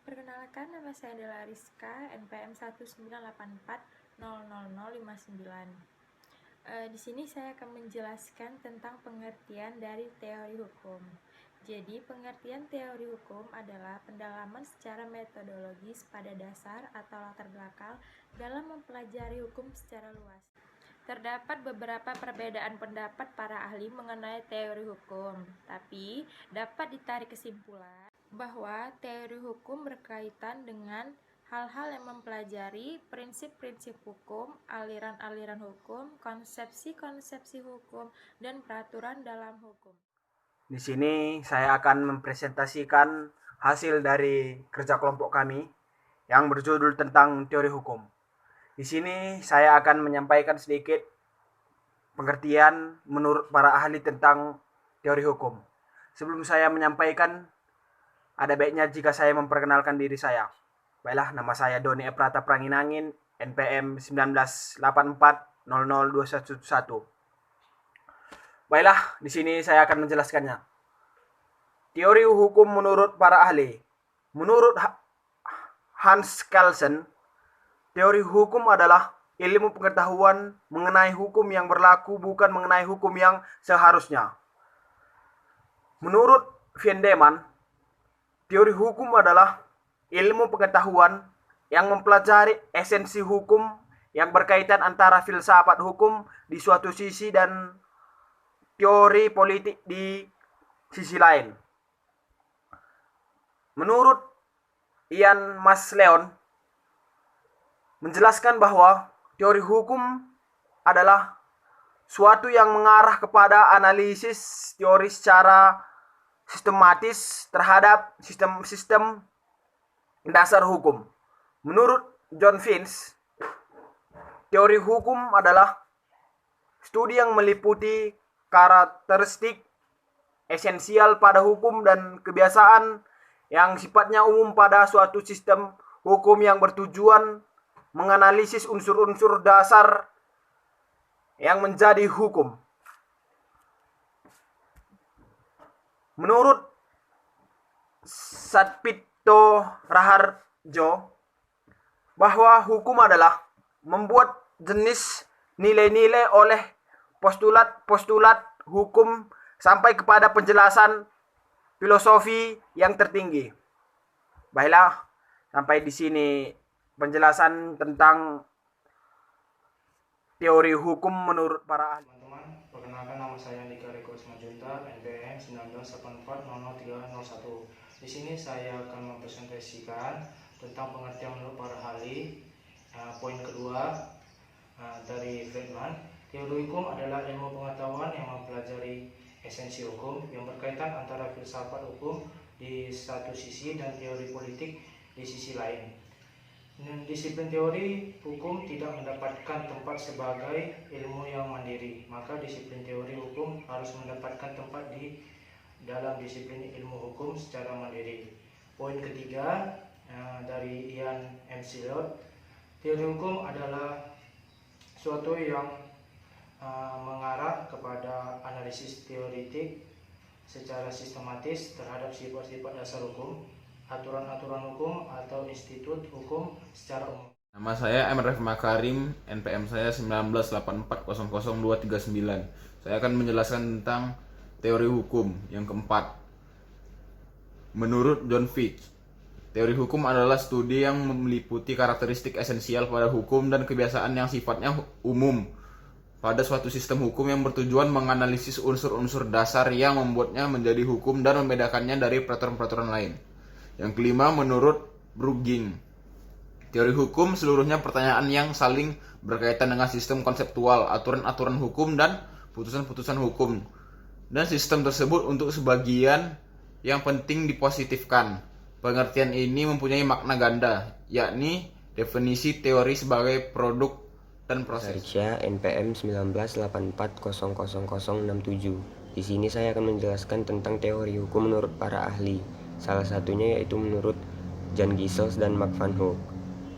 Perkenalkan, nama saya adalah Rizka, NPM 198400059. Di sini saya akan menjelaskan tentang pengertian dari teori hukum. Jadi, pengertian teori hukum adalah pendalaman secara metodologis pada dasar atau latar belakang dalam mempelajari hukum secara luas. Terdapat beberapa perbedaan pendapat para ahli mengenai teori hukum, tapi dapat ditarik kesimpulan bahwa teori hukum berkaitan dengan hal-hal yang mempelajari prinsip-prinsip hukum, aliran-aliran hukum, konsepsi-konsepsi hukum, dan peraturan dalam hukum. Di sini saya akan mempresentasikan hasil dari kerja kelompok kami yang berjudul tentang teori hukum. Di sini saya akan menyampaikan sedikit pengertian menurut para ahli tentang teori hukum. Sebelum saya menyampaikan, ada baiknya jika saya memperkenalkan diri saya. Baiklah, nama saya Doni Eprata Pranginangin, NPM 1984002111. Baiklah, di sini saya akan menjelaskannya. Teori hukum menurut para ahli. Menurut Hans Kelsen, teori hukum adalah ilmu pengetahuan mengenai hukum yang berlaku, bukan mengenai hukum yang seharusnya. Menurut Viendeman, teori hukum adalah ilmu pengetahuan yang mempelajari esensi hukum yang berkaitan antara filsafat hukum di suatu sisi dan teori politik di sisi lain. Menurut Ian Masleon menjelaskan bahwa teori hukum adalah suatu yang mengarah kepada analisis teori secara sistematis terhadap sistem-sistem dasar hukum. Menurut John Finch, teori hukum adalah studi yang meliputi karakteristik esensial pada hukum dan kebiasaan yang sifatnya umum pada suatu sistem hukum yang bertujuan menganalisis unsur-unsur dasar yang menjadi hukum. Menurut Satpito Raharjo, bahwa hukum adalah membuat jenis nilai-nilai oleh postulat-postulat hukum sampai kepada penjelasan filosofi yang tertinggi. Baiklah, sampai di sini penjelasan tentang teori hukum menurut para ahli. Teman-teman, perkenalkan nama saya Andika Riko Ismajunta, NPM 19840401. Di sini saya akan mempresentasikan tentang pengertian menurut para ahli. Poin kedua dari Friedman, teori hukum adalah ilmu pengetahuan yang mempelajari esensi hukum yang berkaitan antara filsafat hukum di satu sisi dan teori politik di sisi lain. Disiplin teori hukum tidak mendapatkan tempat sebagai ilmu yang mandiri, maka disiplin teori hukum harus mendapatkan tempat di dalam disiplin ilmu hukum secara mandiri. Poin ketiga dari Ian McLeod, teori hukum adalah suatu yang mengarah kepada analisis teoritik secara sistematis terhadap sifat-sifat dasar hukum, aturan-aturan hukum atau institut hukum secara umum. Nama saya Emref Makarim, NPM saya 1984000239. Saya akan menjelaskan tentang teori hukum yang keempat. Menurut John Finch, teori hukum adalah studi yang meliputi karakteristik esensial pada hukum dan kebiasaan yang sifatnya umum pada suatu sistem hukum yang bertujuan menganalisis unsur-unsur dasar yang membuatnya menjadi hukum dan membedakannya dari peraturan-peraturan lain. Yang kelima, menurut Brueging, teori hukum seluruhnya pertanyaan yang saling berkaitan dengan sistem konseptual, aturan-aturan hukum, dan putusan-putusan hukum. Dan sistem tersebut untuk sebagian yang penting dipositifkan. Pengertian ini mempunyai makna ganda, yakni definisi teori sebagai produk dan proses. Saya NPM 1984000067. Di sini saya akan menjelaskan tentang teori hukum menurut para ahli. Salah satunya yaitu menurut Jan Gisels dan Mark van Hoek.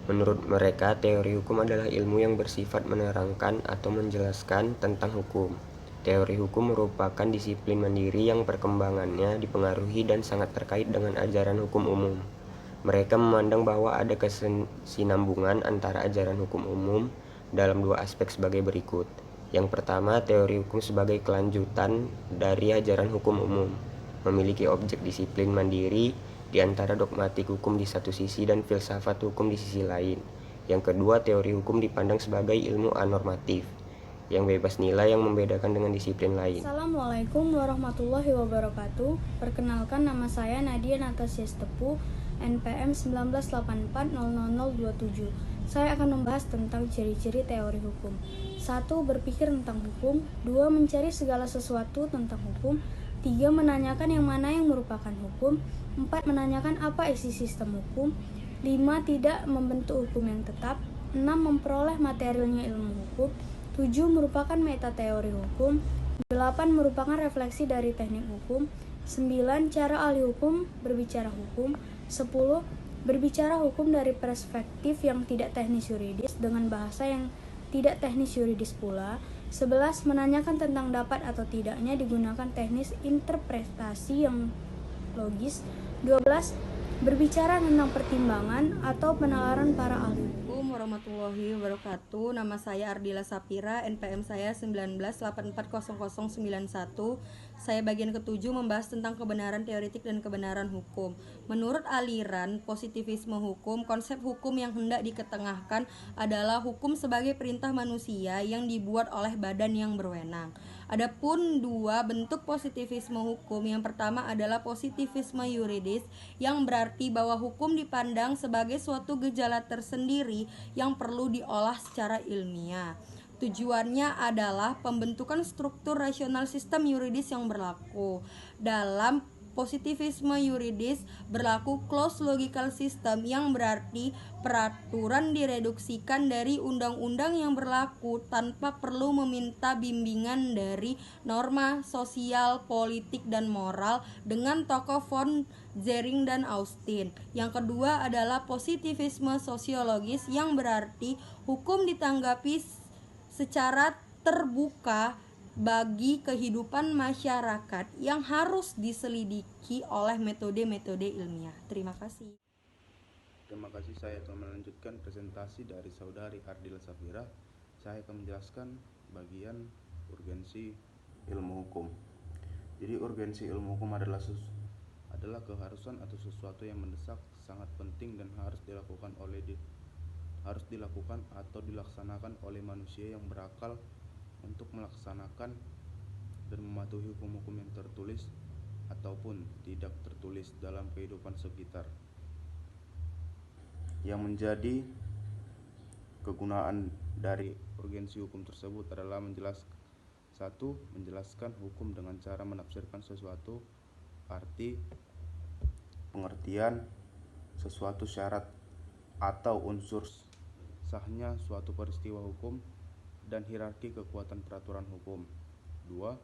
Menurut mereka, teori hukum adalah ilmu yang bersifat menerangkan atau menjelaskan tentang hukum. Teori hukum merupakan disiplin mandiri yang perkembangannya dipengaruhi dan sangat terkait dengan ajaran hukum umum. Mereka memandang bahwa ada kesinambungan antara ajaran hukum umum dalam dua aspek sebagai berikut. Yang pertama, teori hukum sebagai kelanjutan dari ajaran hukum umum, memiliki objek disiplin mandiri di antara dogmatik hukum di satu sisi dan filsafat hukum di sisi lain. Yang kedua, teori hukum dipandang sebagai ilmu anormatif, yang bebas nilai yang membedakan dengan disiplin lain. Assalamualaikum warahmatullahi wabarakatuh. Perkenalkan, nama saya Nadia Natasya Stepu, NPM 1984000027. Saya akan membahas tentang ciri-ciri teori hukum. 1. Berpikir tentang hukum. 2. Mencari segala sesuatu tentang hukum. 3. Menanyakan yang mana yang merupakan hukum. 4. Menanyakan apa isi sistem hukum. 5. Tidak membentuk hukum yang tetap. 6. Memperoleh materialnya ilmu hukum. 7. Merupakan meta-teori hukum. 8. Merupakan refleksi dari teknik hukum. 9. Cara ahli hukum berbicara hukum. 10. Berbicara hukum dari perspektif yang tidak teknis yuridis dengan bahasa yang tidak teknis yuridis pula. 11. Menanyakan tentang dapat atau tidaknya digunakan teknis interpretasi yang logis. 12. Berbicara tentang pertimbangan atau penalaran para ahli. Assalamualaikum warahmatullahi wabarakatuh. Nama saya Ardila Sapira, NPM saya 19840091. Saya bagian ke-7 membahas tentang kebenaran teoretik dan kebenaran hukum. Menurut aliran positivisme hukum, konsep hukum yang hendak diketengahkan adalah hukum sebagai perintah manusia yang dibuat oleh badan yang berwenang. Adapun dua bentuk positivisme hukum, yang pertama adalah positivisme yuridis, yang berarti bahwa hukum dipandang sebagai suatu gejala tersendiri yang perlu diolah secara ilmiah. Tujuannya adalah pembentukan struktur rasional sistem yuridis yang berlaku. Dalam positivisme yuridis berlaku closed logical system, yang berarti peraturan direduksikan dari undang-undang yang berlaku tanpa perlu meminta bimbingan dari norma sosial, politik, dan moral dengan tokoh von Zering dan Austin. Yang kedua adalah positivisme sosiologis, yang berarti hukum ditanggapi secara terbuka bagi kehidupan masyarakat yang harus diselidiki oleh metode-metode ilmiah. Terima kasih. Terima kasih, saya akan melanjutkan presentasi dari saudari Ardila Sapira. Saya akan menjelaskan bagian urgensi ilmu hukum. Jadi urgensi ilmu hukum adalah keharusan atau sesuatu yang mendesak, sangat penting, dan harus dilakukan atau dilaksanakan oleh manusia yang berakal untuk melaksanakan dan mematuhi hukum-hukum yang tertulis ataupun tidak tertulis dalam kehidupan sekitar. Yang menjadi kegunaan dari urgensi hukum tersebut adalah menjelaskan hukum dengan cara menafsirkan sesuatu, arti, pengertian, sesuatu syarat atau unsur sahnya suatu peristiwa hukum, dan hierarki kekuatan peraturan hukum. 2.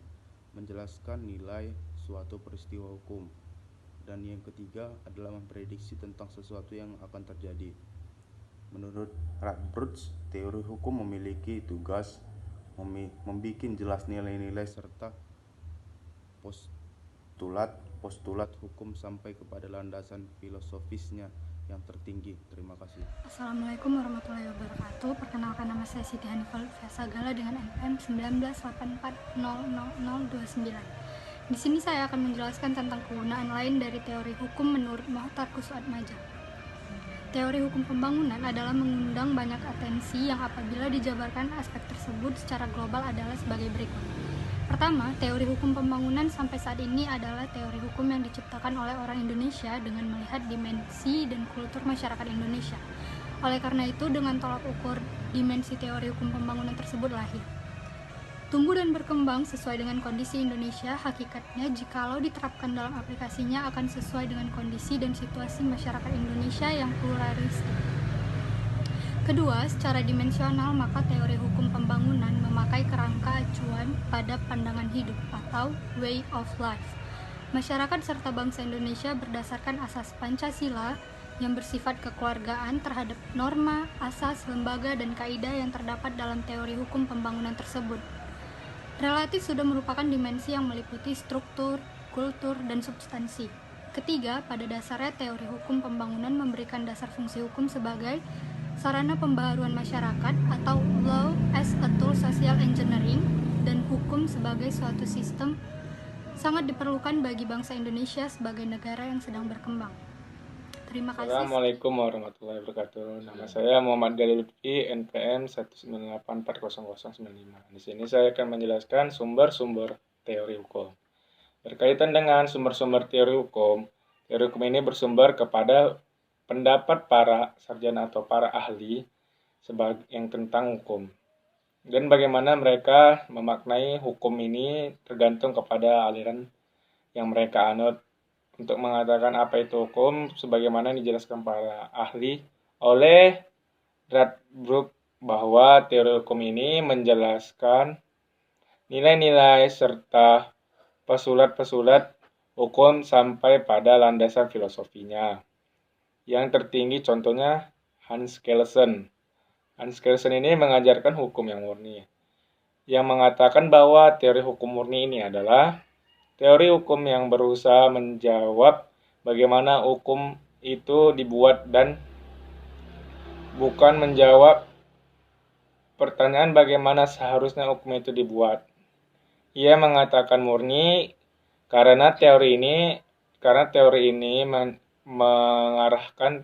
Menjelaskan nilai suatu peristiwa hukum. Dan yang ketiga adalah memprediksi tentang sesuatu yang akan terjadi. Menurut Radbruch, teori hukum memiliki tugas membuat jelas nilai-nilai serta postulat hukum sampai kepada landasan filosofisnya yang tertinggi. Terima kasih. Assalamualaikum warahmatullahi wabarakatuh. Perkenalkan, nama saya Siti Hanifal Sagala dengan NPM 1984000029. Di sini saya akan menjelaskan tentang kegunaan lain dari teori hukum menurut Mohtar Kusuatmaja. Teori hukum pembangunan adalah mengundang banyak atensi yang apabila dijabarkan aspek tersebut secara global adalah sebagai berikut. Pertama, teori hukum pembangunan sampai saat ini adalah teori hukum yang diciptakan oleh orang Indonesia dengan melihat dimensi dan kultur masyarakat Indonesia. Oleh karena itu, dengan tolak ukur dimensi teori hukum pembangunan tersebut lahir. Tumbuh dan berkembang sesuai dengan kondisi Indonesia, hakikatnya jikalau diterapkan dalam aplikasinya akan sesuai dengan kondisi dan situasi masyarakat Indonesia yang pluralistik. Kedua, secara dimensional, maka teori hukum pembangunan memakai kerangka acuan pada pandangan hidup atau way of life masyarakat serta bangsa Indonesia berdasarkan asas Pancasila yang bersifat kekeluargaan terhadap norma, asas, lembaga, dan kaidah yang terdapat dalam teori hukum pembangunan tersebut. Relatif sudah merupakan dimensi yang meliputi struktur, kultur, dan substansi. Ketiga, pada dasarnya teori hukum pembangunan memberikan dasar fungsi hukum sebagai sarana pembaharuan masyarakat atau law as a tool social engineering, dan hukum sebagai suatu sistem sangat diperlukan bagi bangsa Indonesia sebagai negara yang sedang berkembang. Terima kasih. Assalamualaikum warahmatullahi wabarakatuh. Nama saya Muhammad Galil Lutfi, NPM 198400095. Di sini saya akan menjelaskan sumber-sumber teori hukum. Berkaitan dengan sumber-sumber teori hukum ini bersumber kepada pendapat para sarjana atau para ahli yang tentang hukum. Dan bagaimana mereka memaknai hukum ini tergantung kepada aliran yang mereka anut. Untuk mengatakan apa itu hukum, sebagaimana dijelaskan para ahli oleh Radbruch, bahwa teori hukum ini menjelaskan nilai-nilai serta pesulat-pesulat hukum sampai pada landasan filosofinya. Yang tertinggi contohnya Hans Kelsen. Hans Kelsen ini mengajarkan hukum yang murni, yang mengatakan bahwa teori hukum murni ini adalah teori hukum yang berusaha menjawab bagaimana hukum itu dibuat dan bukan menjawab pertanyaan bagaimana seharusnya hukum itu dibuat. Ia mengatakan murni karena teori ini mengarahkan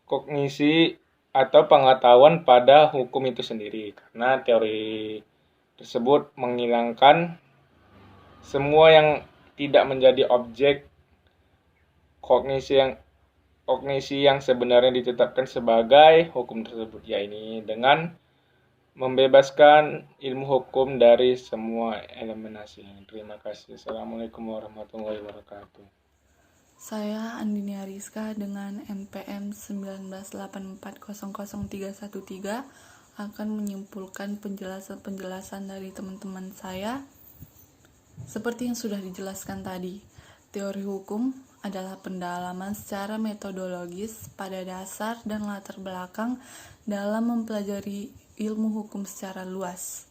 kognisi atau pengetahuan pada hukum itu sendiri. Karena teori tersebut menghilangkan semua yang tidak menjadi objek kognisi yang sebenarnya ditetapkan sebagai hukum tersebut, yaitu dengan membebaskan ilmu hukum dari semua elementasi. Terima kasih. Assalamualaikum warahmatullahi wabarakatuh. Saya Andini Ariska dengan NPM 198400313 akan menyimpulkan penjelasan dari teman-teman saya. Seperti yang sudah dijelaskan tadi, teori hukum adalah pendalaman secara metodologis pada dasar dan latar belakang dalam mempelajari ilmu hukum secara luas,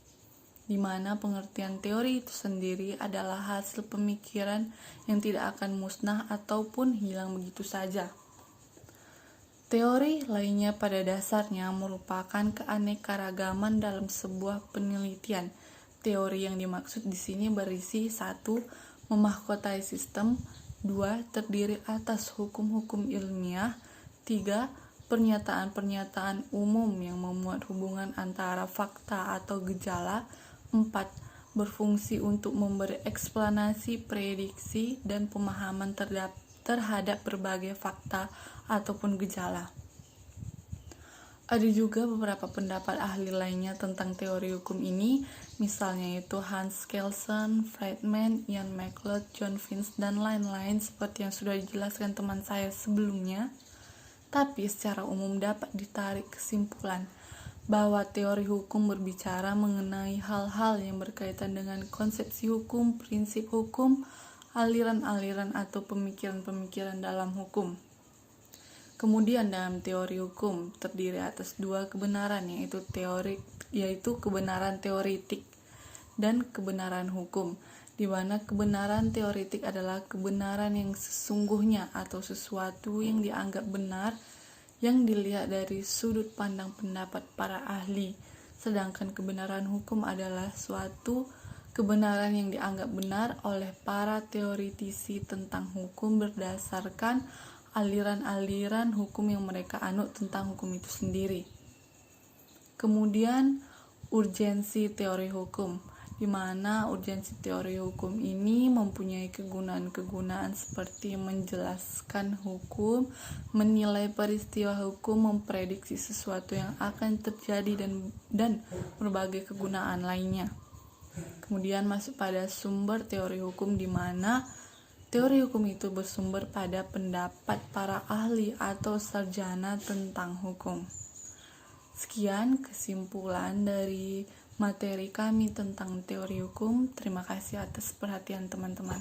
di mana pengertian teori itu sendiri adalah hasil pemikiran yang tidak akan musnah ataupun hilang begitu saja. Teori lainnya pada dasarnya merupakan keanekaragaman dalam sebuah penelitian. Teori yang dimaksud di sini berisi 1. Memahkotai sistem, 2. Terdiri atas hukum-hukum ilmiah, 3. Pernyataan-pernyataan umum yang memuat hubungan antara fakta atau gejala, 4. Berfungsi untuk memberi eksplanasi, prediksi, dan pemahaman terhadap berbagai fakta ataupun gejala. Ada juga beberapa pendapat ahli lainnya tentang teori hukum ini, misalnya itu Hans Kelsen, Friedman, Ian MacLeod, John Vince, dan lain-lain seperti yang sudah dijelaskan teman saya sebelumnya. Tapi secara umum dapat ditarik kesimpulan bahwa teori hukum berbicara mengenai hal-hal yang berkaitan dengan konsepsi hukum, prinsip hukum, aliran-aliran atau pemikiran-pemikiran dalam hukum. Kemudian dalam teori hukum terdiri atas 2 kebenaran, yaitu kebenaran teoritik dan kebenaran hukum, di mana kebenaran teoritik adalah kebenaran yang sesungguhnya atau sesuatu yang dianggap benar yang dilihat dari sudut pandang pendapat para ahli, sedangkan kebenaran hukum adalah suatu kebenaran yang dianggap benar oleh para teoritisi tentang hukum berdasarkan aliran-aliran hukum yang mereka anut tentang hukum itu sendiri. Kemudian urgensi teori hukum, di mana urgensi teori hukum ini mempunyai kegunaan-kegunaan seperti menjelaskan hukum, menilai peristiwa hukum, memprediksi sesuatu yang akan terjadi dan berbagai kegunaan lainnya. Kemudian masuk pada sumber teori hukum, di mana teori hukum itu bersumber pada pendapat para ahli atau sarjana tentang hukum. Sekian kesimpulan dari materi kami tentang teori hukum. Terima kasih atas perhatian teman-teman.